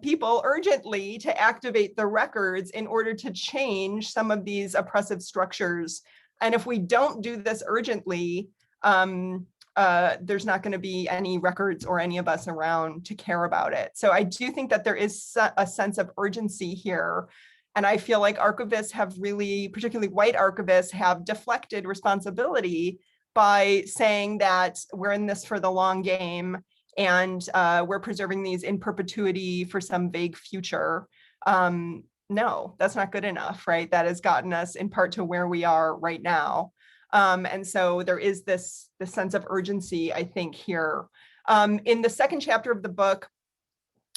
Speaker 2: people urgently to activate the records in order to change some of these oppressive structures. And if we don't do this urgently, there's not going to be any records or any of us around to care about it. So I do think that there is a sense of urgency here. And I feel like archivists have really, particularly white archivists, have deflected responsibility by saying that we're in this for the long game and we're preserving these in perpetuity for some vague future. No, that's not good enough, right? That has gotten us in part to where we are right now. And so there is this sense of urgency, I think, here. In the second chapter of the book,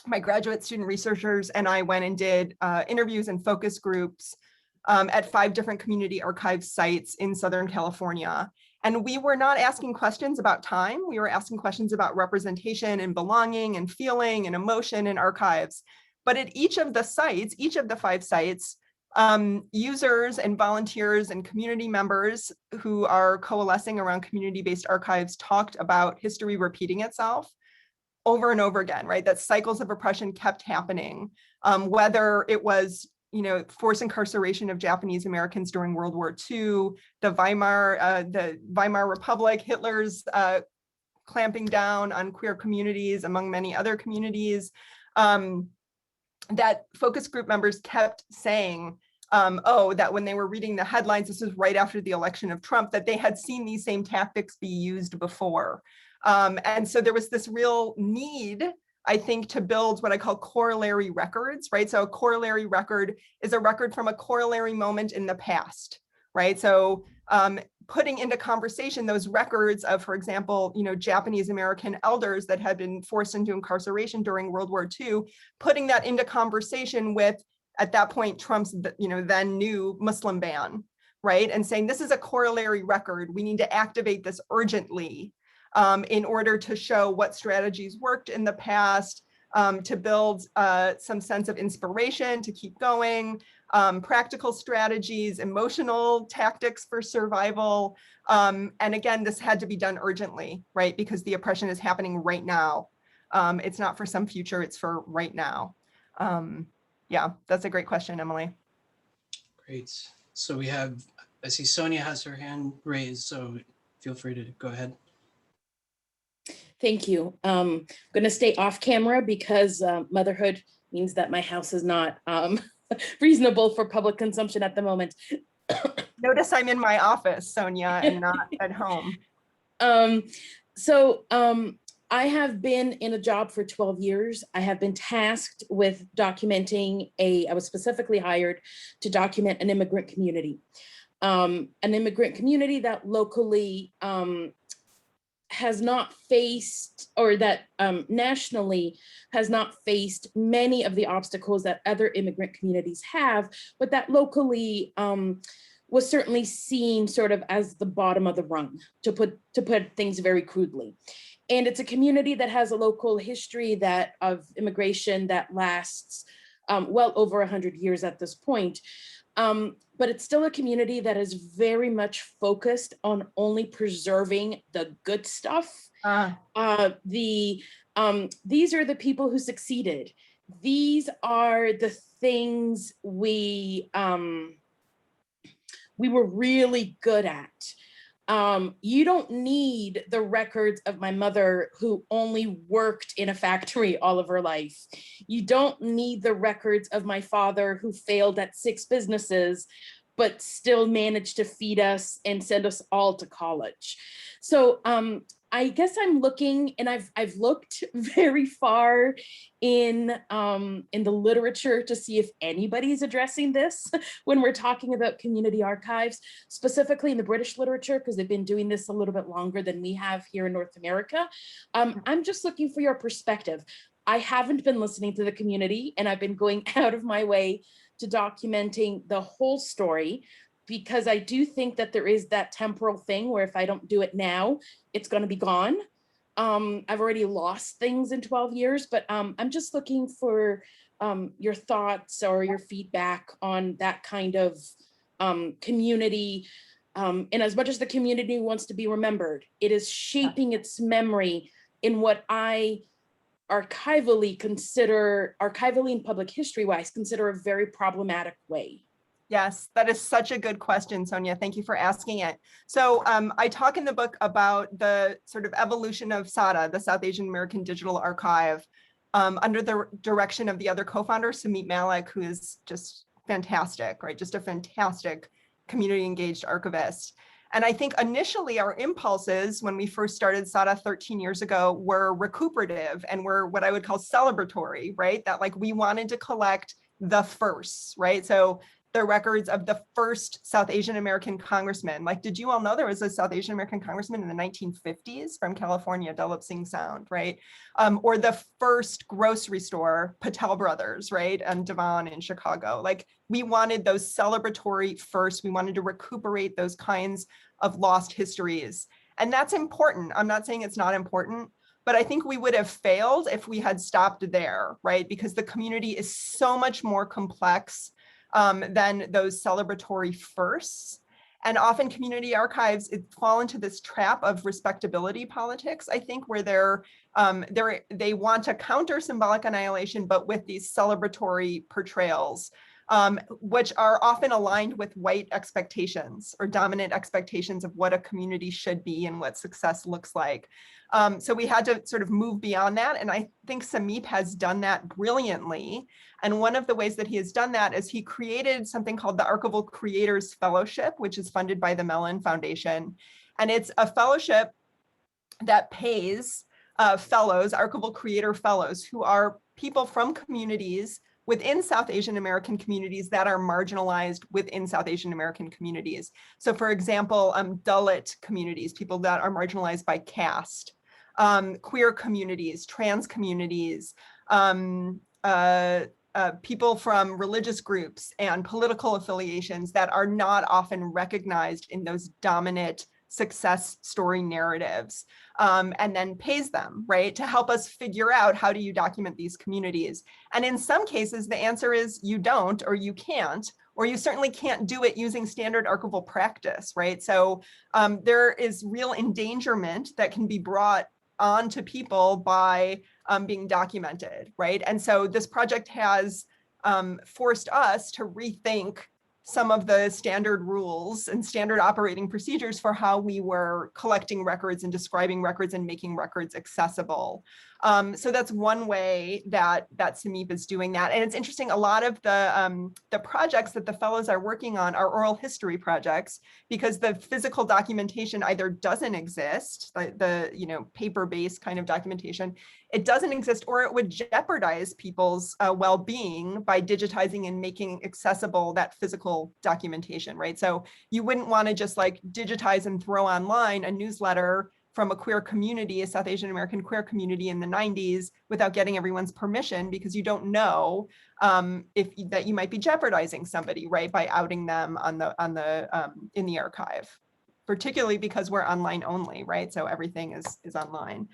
Speaker 2: my graduate student researchers and I went and did interviews and focus groups at 5 different community archive sites in Southern California. And we were not asking questions about time. We were asking questions about representation and belonging and feeling and emotion in archives. But at each of the sites, each of the 5 sites, users and volunteers and community members who are coalescing around community-based archives talked about history repeating itself over and over again, right? That cycles of oppression kept happening, whether it was, forced incarceration of Japanese Americans during World War II, the Weimar Republic, Hitler's clamping down on queer communities, among many other communities, that focus group members kept saying, that when they were reading the headlines, this was right after the election of Trump, that they had seen these same tactics be used before. And so there was this real need, I think, to build what I call corollary records, right? So a corollary record is a record from a corollary moment in the past, right? So putting into conversation those records of, for example, Japanese American elders that had been forced into incarceration during World War II, putting that into conversation with, at that point, Trump's, then new Muslim ban, right? And saying, this is a corollary record. We need to activate this urgently in order to show what strategies worked in the past, to build some sense of inspiration to keep going, practical strategies, emotional tactics for survival. And again, this had to be done urgently, right? Because the oppression is happening right now. It's not for some future, it's for right now. Yeah, that's a great question, Emily.
Speaker 1: Great. So I see Sonia has her hand raised, so feel free to go ahead.
Speaker 4: Thank you. I'm going to stay off camera because motherhood means that my house is not reasonable for public consumption at the moment.
Speaker 2: Notice I'm in my office, Sonia, and not at home.
Speaker 4: I have been in a job for 12 years. I have been tasked with documenting I was specifically hired to document an immigrant community. An immigrant community that locally has not faced, or that nationally has not faced many of the obstacles that other immigrant communities have, but that locally was certainly seen sort of as the bottom of the rung, to put things very crudely. And it's a community that has a local history of immigration that lasts well over 100 years at this point. But it's still a community that is very much focused on only preserving the good stuff. These are the people who succeeded. These are the things we were really good at. You don't need the records of my mother who only worked in a factory all of her life. You don't need the records of my father who failed at 6 businesses, but still managed to feed us and send us all to college. So I guess I'm looking, and I've looked very far in the literature to see if anybody's addressing this when we're talking about community archives, specifically in the British literature, because they've been doing this a little bit longer than we have here in North America. I'm just looking for your perspective. I haven't been listening to the community, and I've been going out of my way to documenting the whole story, because I do think that there is that temporal thing where if I don't do it now, it's going to be gone. I've already lost things in 12 years, but I'm just looking for your thoughts or your feedback on that kind of community. And as much as the community wants to be remembered, it is shaping its memory in what I archivally and public history wise, consider a very problematic way.
Speaker 2: Yes, that is such a good question, Sonia. Thank you for asking it. So I talk in the book about the sort of evolution of SAADA, the South Asian American Digital Archive, under the direction of the other co-founder, Sumeet Malik, who is just fantastic, right? Just a fantastic community engaged archivist. And I think initially our impulses when we first started SAADA 13 years ago were recuperative and were what I would call celebratory, right? That like we wanted to collect the firsts, right? So the records of the first South Asian American congressman. Like, did you all know there was a South Asian American congressman in the 1950s from California, Dalip Singh Sound, right? Or the first grocery store, Patel Brothers, right? And Devon in Chicago. Like, we wanted those celebratory firsts. We wanted to recuperate those kinds of lost histories. And that's important. I'm not saying it's not important, but I think we would have failed if we had stopped there, right? Because the community is so much more complex than those celebratory firsts. And often community archives fall into this trap of respectability politics, I think, where they want to counter symbolic annihilation, but with these celebratory portrayals, which are often aligned with white expectations or dominant expectations of what a community should be and what success looks like. So we had to sort of move beyond that. And I think Sumeet has done that brilliantly. And one of the ways that he has done that is he created something called the Archival Creators Fellowship, which is funded by the Mellon Foundation. And it's a fellowship that pays fellows, Archival Creator Fellows, who are people from communities within South Asian American communities that are marginalized within South Asian American communities. So for example, Dalit communities, people that are marginalized by caste, queer communities, trans communities, people from religious groups and political affiliations that are not often recognized in those dominant success story narratives, and then pays them, right, to help us figure out how do you document these communities. And in some cases, the answer is you don't, or you can't, or you certainly can't do it using standard archival practice, right? So there is real endangerment that can be brought onto people by being documented, right? And so this project has forced us to rethink some of the standard rules and standard operating procedures for how we were collecting records and describing records and making records accessible. So that's one way that Sumeet is doing that. And it's interesting, a lot of the projects that the fellows are working on are oral history projects, because the physical documentation either doesn't exist, the paper-based kind of documentation, it doesn't exist, or it would jeopardize people's well-being by digitizing and making accessible that physical documentation, right? So you wouldn't want to just like digitize and throw online a newsletter from a queer community, a South Asian American queer community in the 90s without getting everyone's permission, because you don't know that you might be jeopardizing somebody, right, by outing them in the archive, particularly because we're online only, right? So everything is online.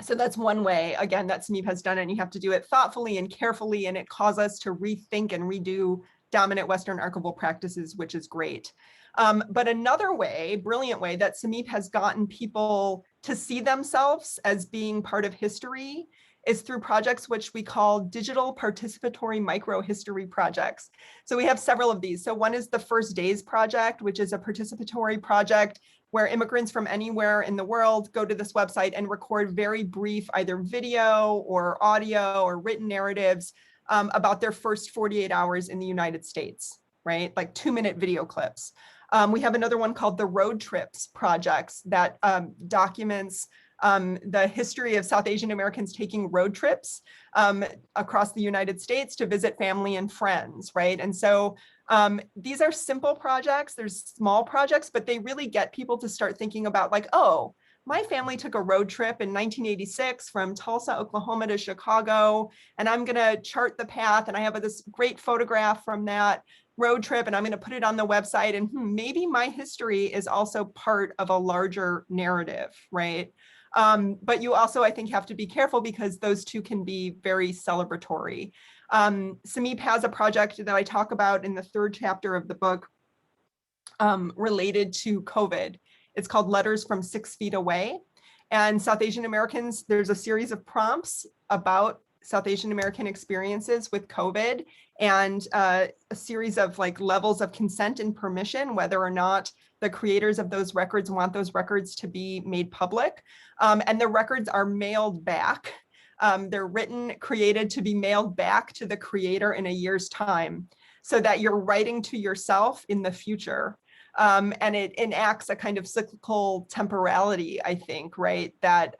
Speaker 2: So that's one way, again, that Sumeet has done it, and you have to do it thoughtfully and carefully, and it calls us to rethink and redo dominant Western archival practices, which is great. But another way, brilliant way, that Sumeet has gotten people to see themselves as being part of history is through projects which we call digital participatory microhistory projects. So we have several of these. So one is the First Days Project, which is a participatory project where immigrants from anywhere in the world go to this website and record very brief either video or audio or written narratives about their first 48 hours in the United States. right? Like 2-minute video clips. We have another one called the Road Trips Projects that documents the history of South Asian Americans taking road trips across the United States to visit family and friends, right? And so these are simple projects, there's small projects, but they really get people to start thinking about like, oh, my family took a road trip in 1986 from Tulsa, Oklahoma to Chicago, and I'm gonna chart the path, and I have this great photograph from that road trip, and I'm gonna put it on the website, and maybe my history is also part of a larger narrative, right? But you also, I think, have to be careful because those two can be very celebratory. Samip has a project that I talk about in the 3rd chapter of the book related to COVID. It's called Letters from 6 Feet Away. And South Asian Americans, there's a series of prompts about South Asian American experiences with COVID and a series of like levels of consent and permission, whether or not the creators of those records want those records to be made public. And the records are mailed back. They're written, created to be mailed back to the creator in a year's time so that you're writing to yourself in the future. And it enacts a kind of cyclical temporality, I think, right? That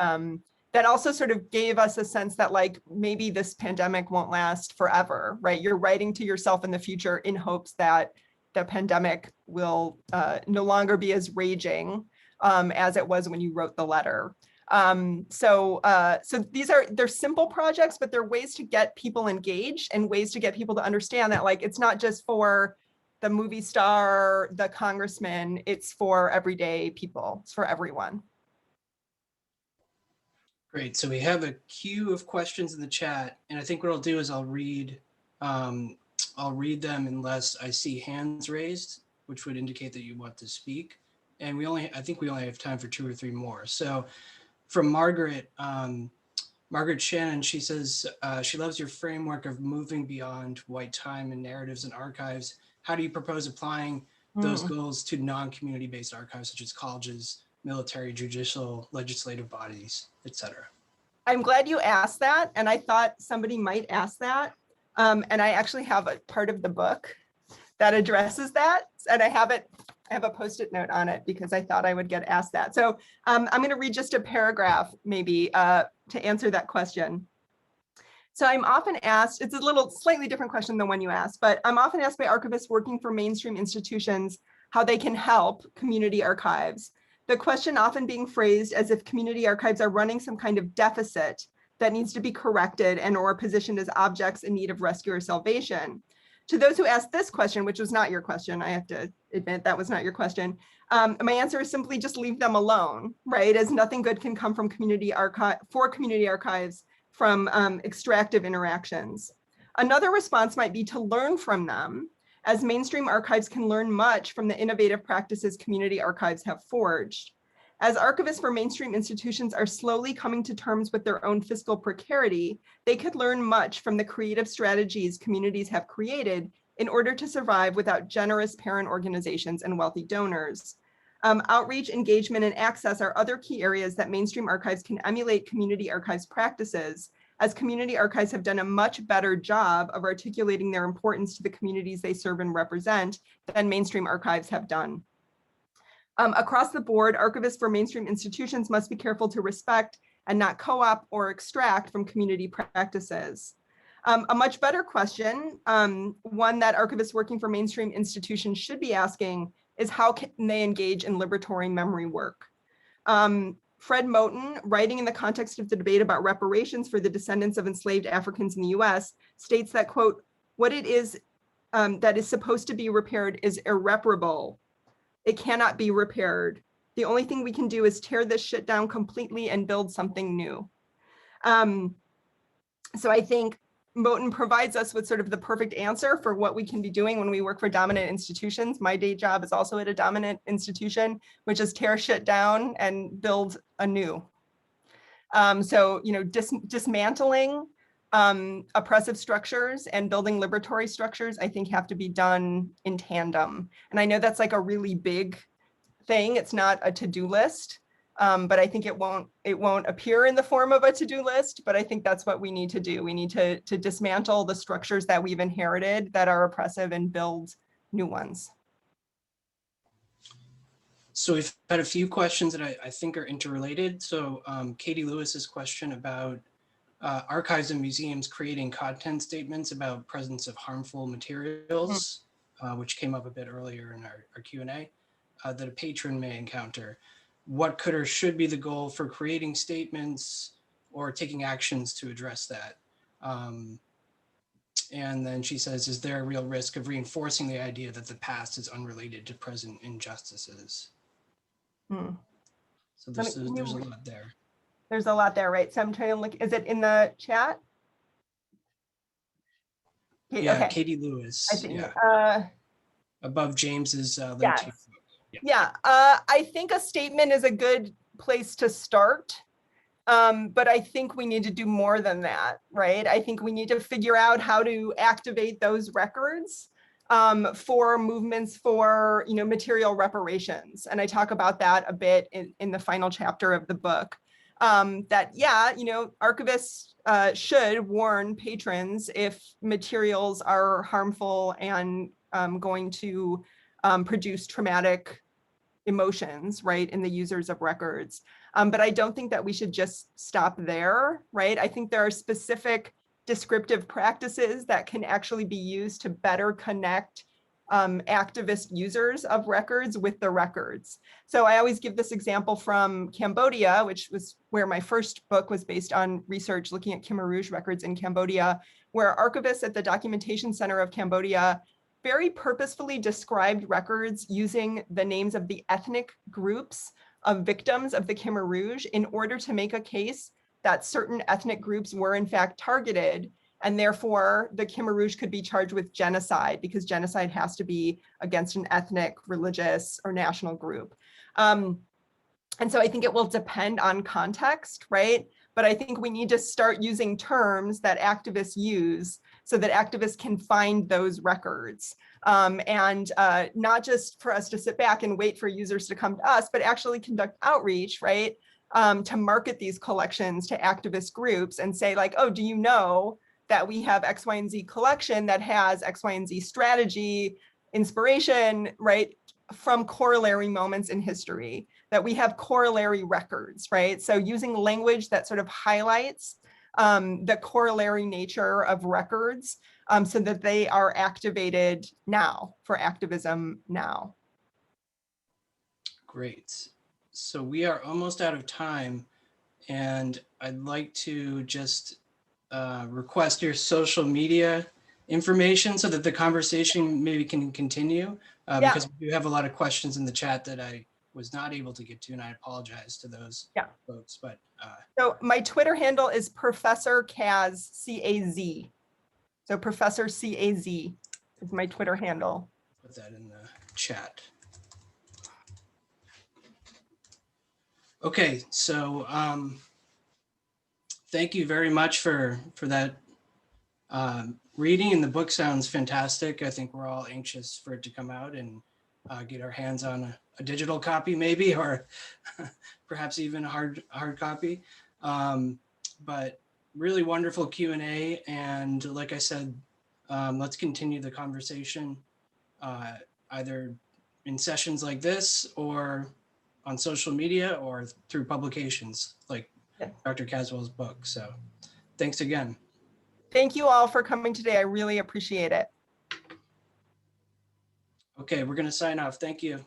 Speaker 2: that also sort of gave us a sense that like maybe this pandemic won't last forever, right? You're writing to yourself in the future in hopes that the pandemic will no longer be as raging as it was when you wrote the letter. So they're simple projects, but they're ways to get people engaged and ways to get people to understand that like it's not just for the movie star, the congressman, it's for everyday people, it's for everyone.
Speaker 1: Great, so we have a queue of questions in the chat, and I think what I'll do is I'll read them unless I see hands raised, which would indicate that you want to speak. And I think we only have time for 2 or 3 more. So from Margaret, Margaret Shannon, she says she loves your framework of moving beyond white time and narratives and archives. How do you propose applying those goals to non-community based archives such as colleges, military, judicial, legislative bodies, etc.?
Speaker 2: I'm glad you asked that. And I thought somebody might ask that. And I actually have a part of the book that addresses that. And I have a Post-it note on it because I thought I would get asked that. So I'm going to read just a paragraph maybe to answer that question. So I'm often asked, it's a little slightly different question than one you asked, but I'm often asked by archivists working for mainstream institutions how they can help community archives. The question often being phrased as if community archives are running some kind of deficit that needs to be corrected and or positioned as objects in need of rescue or salvation. To those who asked this question, which was not your question, I have to admit that was not your question, my answer is simply just leave them alone, right? As nothing good can come from community archives from extractive interactions. Another response might be to learn from them, as mainstream archives can learn much from the innovative practices community archives have forged. As archivists for mainstream institutions are slowly coming to terms with their own fiscal precarity, they could learn much from the creative strategies communities have created in order to survive without generous parent organizations and wealthy donors. Outreach, engagement, and access are other key areas that mainstream archives can emulate community archives practices, as community archives have done a much better job of articulating their importance to the communities they serve and represent than mainstream archives have done. Across the board, archivists for mainstream institutions must be careful to respect and not co-opt or extract from community practices. A much better question, one that archivists working for mainstream institutions should be asking, is how can they engage in liberatory memory work? Fred Moten, writing in the context of the debate about reparations for the descendants of enslaved Africans in the US, states that, quote, what it is that is supposed to be repaired is irreparable. It cannot be repaired. The only thing we can do is tear this shit down completely and build something new. So I think Moten provides us with sort of the perfect answer for what we can be doing when we work for dominant institutions. My day job is also at a dominant institution, which is tear shit down and build anew. So, you know, dismantling oppressive structures and building liberatory structures, I think have to be done in tandem. And I know that's like a really big thing. It's not a to-do list. But I think it won't appear in the form of a to-do list, but I think that's what we need to do. We need to dismantle the structures that we've inherited that are oppressive and build new ones.
Speaker 1: So we've had a few questions that I think are interrelated. So Katie Lewis's question about archives and museums creating content statements about presence of harmful materials, which came up a bit earlier in our Q&A, that a patron may encounter. What could or should be the goal for creating statements or taking actions to address that? And then she says, is there a real risk of reinforcing the idea that the past is unrelated to present injustices? So there's a lot there.
Speaker 2: There's a lot there, right? So I'm trying to look, is it in the chat?
Speaker 1: Yeah,
Speaker 2: Okay.
Speaker 1: Katie Lewis.
Speaker 2: I think,
Speaker 1: yeah. Above James's link
Speaker 2: yes.
Speaker 1: to your book.
Speaker 2: Yeah, I think a statement is a good place to start. But I think we need to do more than that, right? I think we need to figure out how to activate those records for movements for, material reparations. And I talk about that a bit in the final chapter of the book. That, yeah, archivists should warn patrons if materials are harmful and going to produce traumatic emotions, right, in the users of records. But I don't think that we should just stop there, right? I think there are specific descriptive practices that can actually be used to better connect activist users of records with the records. So I always give this example from Cambodia, which was where my first book was based on research looking at Khmer Rouge records in Cambodia, where archivists at the Documentation Center of Cambodia very purposefully described records using the names of the ethnic groups of victims of the Khmer Rouge in order to make a case that certain ethnic groups were in fact targeted, and therefore the Khmer Rouge could be charged with genocide because genocide has to be against an ethnic, religious, or national group. And so I think it will depend on context, right? But I think we need to start using terms that activists use so that activists can find those records. And not just for us to sit back and wait for users to come to us, but actually conduct outreach, right? To market these collections to activist groups and say like, oh, do you know that we have X, Y, and Z collection that has X, Y, and Z strategy, inspiration, right? From corollary moments in history, that we have corollary records, right? So using language that sort of highlights the corollary nature of records so that they are activated now for activism now.
Speaker 1: Great. So we are almost out of time, and I'd like to just request your social media information so that the conversation maybe can continue because we do have a lot of questions in the chat that I was not able to get to, and I apologize to those folks. But
Speaker 2: so my Twitter handle is Professor Kaz, C-A-Z. So Professor C-A-Z is my Twitter handle.
Speaker 1: Put that in the chat. Okay, so thank you very much for that reading, and the book sounds fantastic. I think we're all anxious for it to come out and get our hands on a digital copy maybe, or perhaps even a hard copy. But really wonderful Q&A, and like I said, let's continue the conversation either in sessions like this or on social media or through publications like Dr. Caswell's book. So thanks again.
Speaker 2: Thank you all for coming today. I really appreciate it.
Speaker 1: Okay, we're going to sign off. Thank you.